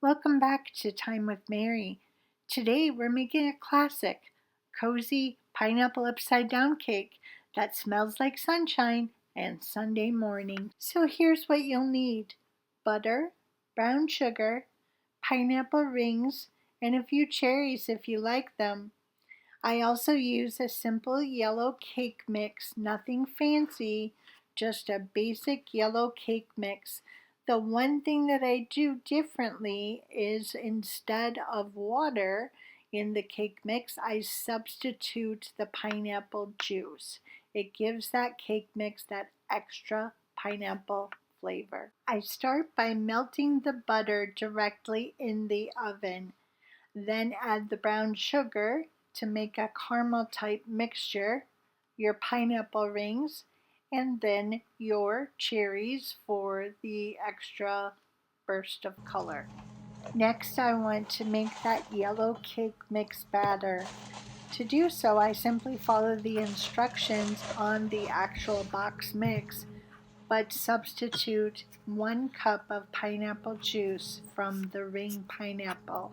Welcome back to Time with Mary. Today we're making a classic, cozy pineapple upside down cake that smells like sunshine and Sunday morning. So here's what you'll need: butter, brown sugar, pineapple rings, and a few cherries if you like them. I also use a simple yellow cake mix, nothing fancy, just a basic yellow cake mix. The one thing that I do differently is instead of water in the cake mix, I substitute the pineapple juice. It gives that cake mix that extra pineapple flavor. I start by melting the butter directly in the oven. Then add the brown sugar to make a caramel type mixture, your pineapple rings, and then your cherries for the extra burst of color. Next, I want to make that yellow cake mix batter. To do so, I simply follow the instructions on the actual box mix, but substitute 1 cup of pineapple juice from the ring pineapple,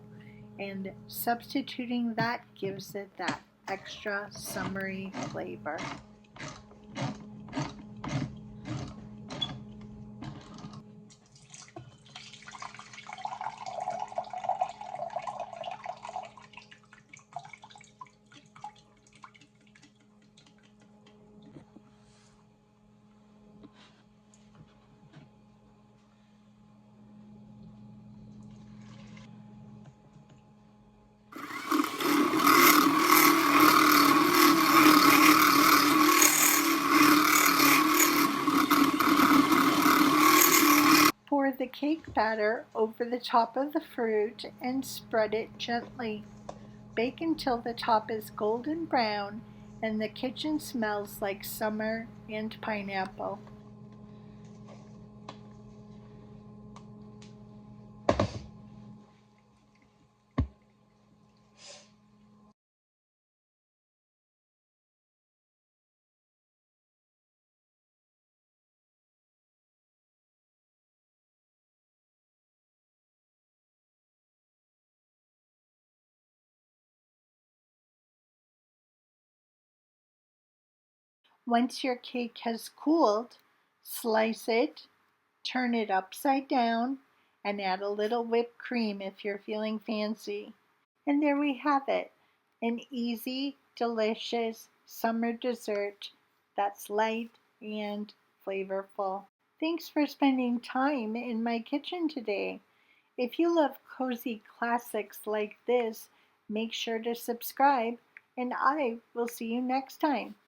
and substituting that gives it that extra summery flavor. Pour the cake batter over the top of the fruit and spread it gently. Bake until the top is golden brown and the kitchen smells like summer and pineapple. Once your cake has cooled, slice it, turn it upside down, and add a little whipped cream if you're feeling fancy. And there we have it, an easy, delicious summer dessert that's light and flavorful. Thanks for spending time in my kitchen today. If you love cozy classics like this, make sure to subscribe, and I will see you next time.